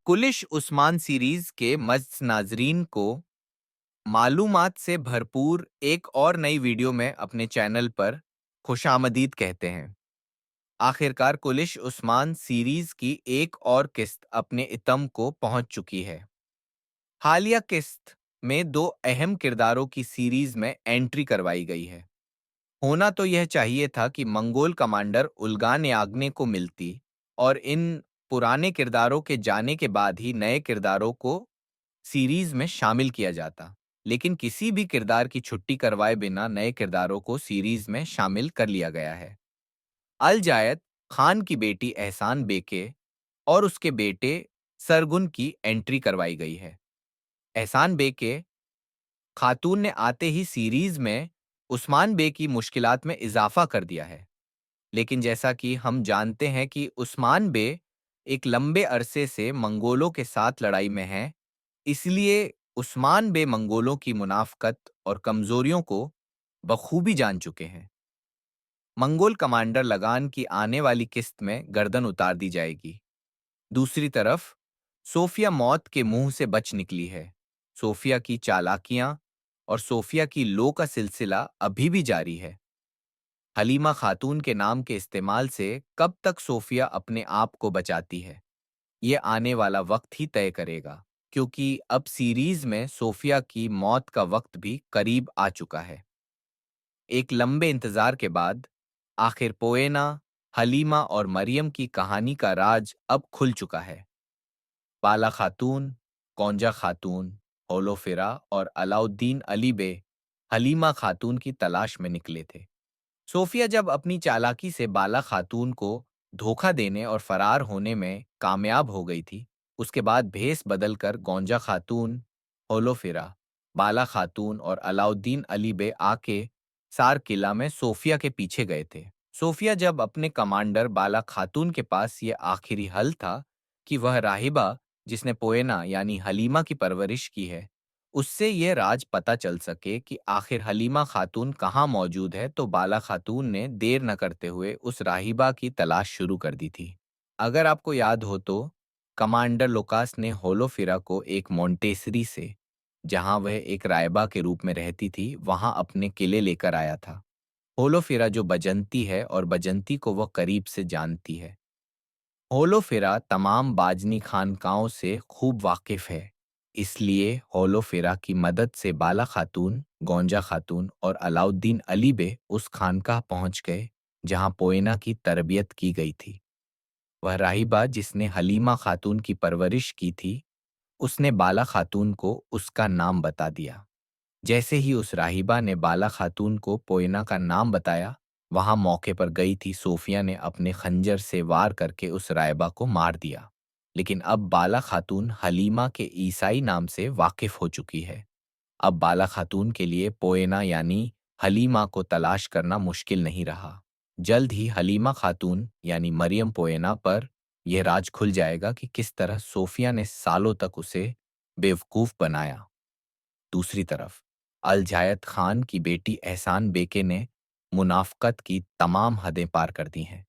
Kulish Usman series के मस्त नाजरीन को मालूमात से भरपूर एक और नई वीडियो में अपने चैनल पर खुशामदीद कहते हैं। आखिरकार कुलिश उस्मान सीरीज की एक और किस्त अपने इतम को पहुंच चुकी है। हालिया किस्त में दो अहम किरदारों की सीरीज में एंट्री करवाई गई है। होना तो यह चाहिए था कि मंगोल कमांडर उल्गान याग्ने को मिलती और इन पुराने किरदारों के जाने के बाद ही नए किरदारों को सीरीज में शामिल किया जाता, लेकिन किसी भी किरदार की छुट्टी करवाए बिना नए किरदारों को सीरीज में शामिल कर लिया गया है। अल जायद खान की बेटी एहसान बेके और उसके बेटे सरगुन की एंट्री करवाई गई है। एहसान बेके खातून ने आते ही सीरीज में उस्मान बे की मुश्किलात में इजाफा कर दिया है। लेकिन जैसा कि हम जानते हैं कि उस्मान बे एक लंबे अरसे से मंगोलों के साथ लड़ाई में हैं, इसलिए उस्मान बे मंगोलों की मुनाफ़क़त और कमज़ोरियों को बखूबी जान चुके हैं। मंगोल कमांडर लगान की आने वाली किस्त में गर्दन उतार दी जाएगी। दूसरी तरफ सोफिया मौत के मुंह से बच निकली है। सोफिया की चालाकियां और सोफिया की लो का सिलसिला अभी भी जारी है। हलीमा खातून के नाम के इस्तेमाल से कब तक सोफिया अपने आप को बचाती है, ये आने वाला वक्त ही तय करेगा, क्योंकि अब सीरीज में सोफिया की मौत का वक्त भी करीब आ चुका है। एक लंबे इंतजार के बाद आखिर पोएना, हलीमा और मरियम की कहानी का राज अब खुल चुका है। बाला खातून, कौंजा खातून, होलोफिरा और अलाउद्दीन अली बे हलीमा खातून की तलाश में निकले थे। सोफिया जब अपनी चालाकी से बाला खातून को धोखा देने और फरार होने में कामयाब हो गई थी, उसके बाद भेस बदलकर गौंजा खातून, होलोफिरा, बाला खातून और अलाउद्दीन अली बे आके सार किला में सोफिया के पीछे गए थे। सोफिया जब अपने कमांडर बाला खातून के पास ये आखिरी हल था कि वह राहिबा जिसने पोएना यानी हलीमा की परवरिश की है, उससे यह राज पता चल सके कि आखिर हलीमा खातून कहाँ मौजूद है, तो बाला खातून ने देर न करते हुए उस राहिबा की तलाश शुरू कर दी थी। अगर आपको याद हो तो कमांडर लोकास ने होलोफिरा को एक मोंटेसरी से, जहां वह एक रायबा के रूप में रहती थी, वहां अपने किले लेकर आया था। होलोफिरा जो बजंती है और बजंती को वह करीब से जानती है। होलोफिरा तमाम बाजनी खानकाओं से खूब वाकिफ है, इसलिए होलोफिरा की मदद से बाला खातून, गौंजा खातून और अलाउद्दीन अली बे उस खानकाह पहुंच गए जहां पोएना की तरबियत की गई थी। वह राहिबा जिसने हलीमा खातून की परवरिश की थी, उसने बाला खातून को उसका नाम बता दिया। जैसे ही उस राहिबा ने बाला खातून को पोएना का नाम बताया, वहां मौके पर गई थी सोफिया ने अपने खंजर से वार करके उस राहिबा को मार दिया। लेकिन अब बाला खातून हलीमा के ईसाई नाम से वाकिफ हो चुकी है। अब बाला खातून के लिए पोएना यानी हलीमा को तलाश करना मुश्किल नहीं रहा। जल्द ही हलीमा खातून यानी मरियम पोएना पर यह राज खुल जाएगा कि किस तरह सोफिया ने सालों तक उसे बेवकूफ बनाया। दूसरी तरफ अल जायद खान की बेटी एहसान बेके ने मुनाफ़क़त की तमाम हदें पार कर दी हैं।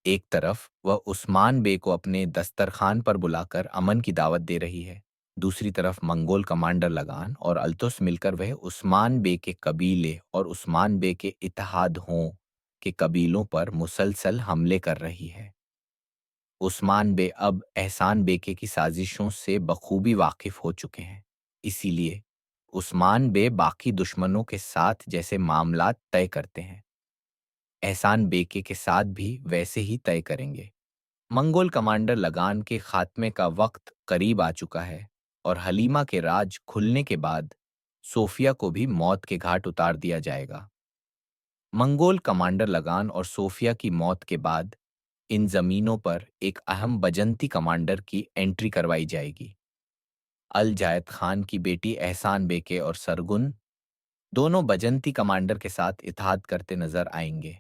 एक तरफ वह उस्मान बे को अपने दस्तरखान पर बुलाकर अमन की दावत दे रही है। दूसरी तरफ मंगोल कमांडर लगान और अल्तुस मिलकर वह उस्मान बे के कबीले और उस्मान बे के इत्तेहाद हों के कबीलों पर मुसलसल हमले कर रही है। उस्मान बे अब एहसान बेके की साजिशों से बखूबी वाकिफ हो चुके हैं, इसीलिए उस्मान बे बाकी दुश्मनों के साथ जैसे मामलात तय करते हैं, एहसान बेके के साथ भी वैसे ही तय करेंगे। मंगोल कमांडर लगान के खात्मे का वक्त करीब आ चुका है और हलीमा के राज खुलने के बाद सोफिया को भी मौत के घाट उतार दिया जाएगा। मंगोल कमांडर लगान और सोफिया की मौत के बाद इन जमीनों पर एक अहम बजंती कमांडर की एंट्री करवाई जाएगी। अल जायद खान की बेटी एहसान बेके और सरगुन दोनों बजंती कमांडर के साथ इत्तेहाद करते नजर आएंगे।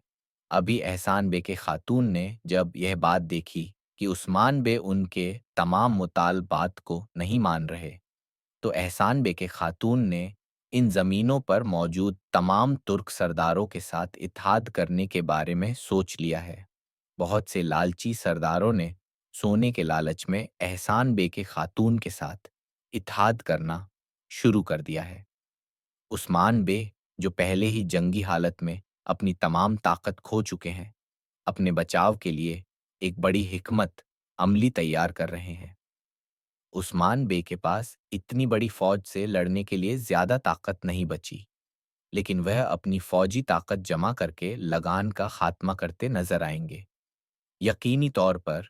अभी एहसान बेके खातून ने जब यह बात देखी कि उस्मान बे उनके तमाम मुतालबात को नहीं मान रहे, तो एहसान बेके खातून ने इन जमीनों पर मौजूद तमाम तुर्क सरदारों के साथ इत्तेहाद करने के बारे में सोच लिया है। बहुत से लालची सरदारों ने सोने के लालच में एहसान बे के खातून के साथ इत्तेहाद करना शुरू कर दिया है। उस्मान बे, जो पहले ही जंगी हालत में अपनी तमाम ताकत खो चुके हैं, अपने बचाव के लिए एक बड़ी हिकमत अमली तैयार कर रहे हैं। उस्मान बे के पास इतनी बड़ी फौज से लड़ने के लिए ज्यादा ताकत नहीं बची, लेकिन वह अपनी फौजी ताकत जमा करके लगान का खात्मा करते नजर आएंगे। यकीनी तौर पर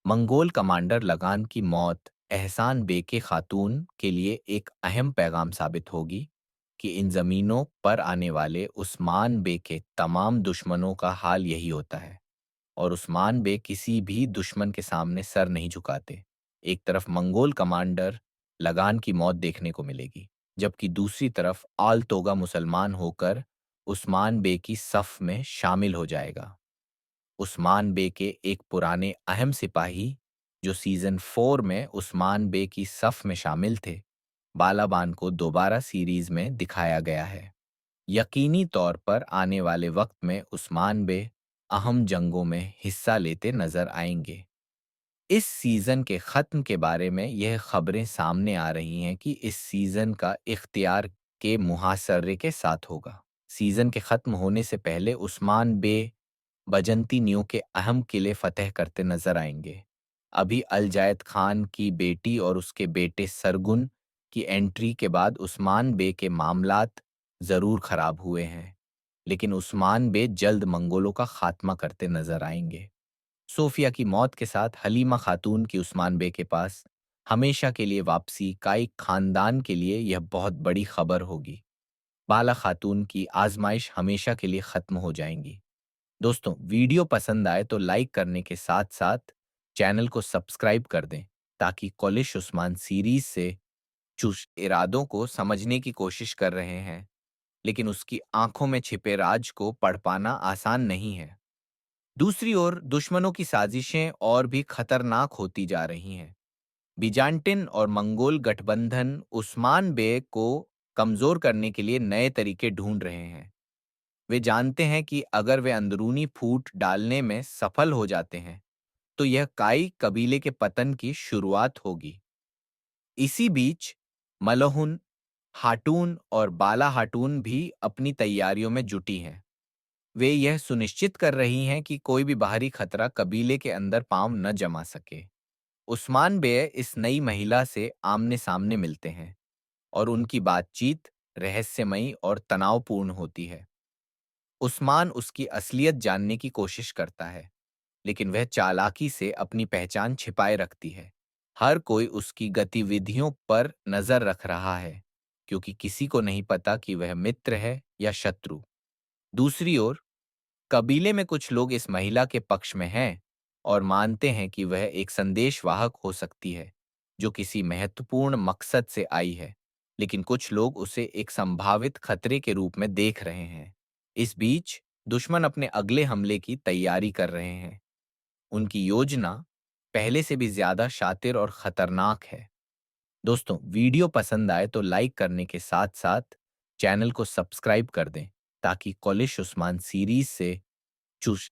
मंगोल कमांडर लगान की मौत एहसान बे के खातून के लिए एक अहम पैगाम साबित होगी कि इन जमीनों पर आने वाले उस्मान बे के तमाम दुश्मनों का हाल यही होता है, और उस्मान बे किसी भी दुश्मन के सामने सर नहीं झुकाते। एक तरफ मंगोल कमांडर लगान की मौत देखने को मिलेगी, जबकि दूसरी तरफ आल तोगा मुसलमान होकर उस्मान बे की सफ में शामिल हो जाएगा। उस्मान बे के एक पुराने अहम सिपाही, जो सीजन 4 में उस्मान बे की सफ में शामिल थे, बालाबान को दोबारा सीरीज में दिखाया गया है। यकीनी तौर पर आने वाले वक्त में उस्मान बे अहम जंगों में हिस्सा लेते नजर आएंगे। इस सीजन के खत्म के बारे में यह खबरें सामने आ रही हैं कि इस सीजन का इख्तियार के मुहासरे के साथ होगा। सीजन के खत्म होने से पहले उस्मान बे बजंतीनियों के अहम किले फतह करते नजर आएंगे। अभी अल जायद खान की बेटी और उसके बेटे सरगुन की एंट्री के बाद उस्मान बे के मामलात जरूर खराब हुए हैं, लेकिन उस्मान बे जल्द मंगोलों का खात्मा करते नजर आएंगे। सोफिया की मौत के साथ हलीमा खातून की उस्मान बे के पास हमेशा के लिए वापसी काई खानदान के लिए यह बहुत बड़ी खबर होगी। बाला खातून की आजमाइश हमेशा के लिए खत्म हो जाएंगी। दोस्तों, वीडियो पसंद आए तो लाइक करने के साथ साथ चैनल को सब्सक्राइब कर दें, ताकि कॉलिश उस्मान सीरीज से चुश इरादों को समझने की कोशिश कर रहे हैं, लेकिन उसकी आंखों में छिपे राज को पढ़ पाना आसान नहीं है। दूसरी ओर दुश्मनों की साजिशें और भी खतरनाक होती जा रही हैं। बीजान्टिन और मंगोल गठबंधन उस्मान बे को कमजोर करने के लिए नए तरीके ढूंढ रहे हैं। वे जानते हैं कि अगर वे अंदरूनी फूट डालने में सफल हो जाते हैं, तो यह काई कबीले के पतन की शुरुआत होगी। इसी बीच मलहुन, हाटून और बाला हाटून भी अपनी तैयारियों में जुटी हैं। वे यह सुनिश्चित कर रही हैं कि कोई भी बाहरी खतरा कबीले के अंदर पांव न जमा सके। उस्मान बे इस नई महिला से आमने सामने मिलते हैं, और उनकी बातचीत रहस्यमयी और तनावपूर्ण होती है। उस्मान उसकी असलियत जानने की कोशिश करता है, लेकिन वह चालाकी से अपनी पहचान छिपाए रखती है। हर कोई उसकी गतिविधियों पर नजर रख रहा है, क्योंकि किसी को नहीं पता कि वह मित्र है या शत्रु। दूसरी ओर कबीले में कुछ लोग इस महिला के पक्ष में हैं और मानते हैं कि वह एक संदेशवाहक हो सकती है, जो किसी महत्वपूर्ण मकसद से आई है, लेकिन कुछ लोग उसे एक संभावित खतरे के रूप में देख रहे हैं। इस बीच दुश्मन अपने अगले हमले की तैयारी कर रहे हैं। उनकी योजना पहले से भी ज्यादा शातिर और खतरनाक है। दोस्तों, वीडियो पसंद आए तो लाइक करने के साथ साथ चैनल को सब्सक्राइब कर दें, ताकि कॉलिश उस्मान सीरीज से चुश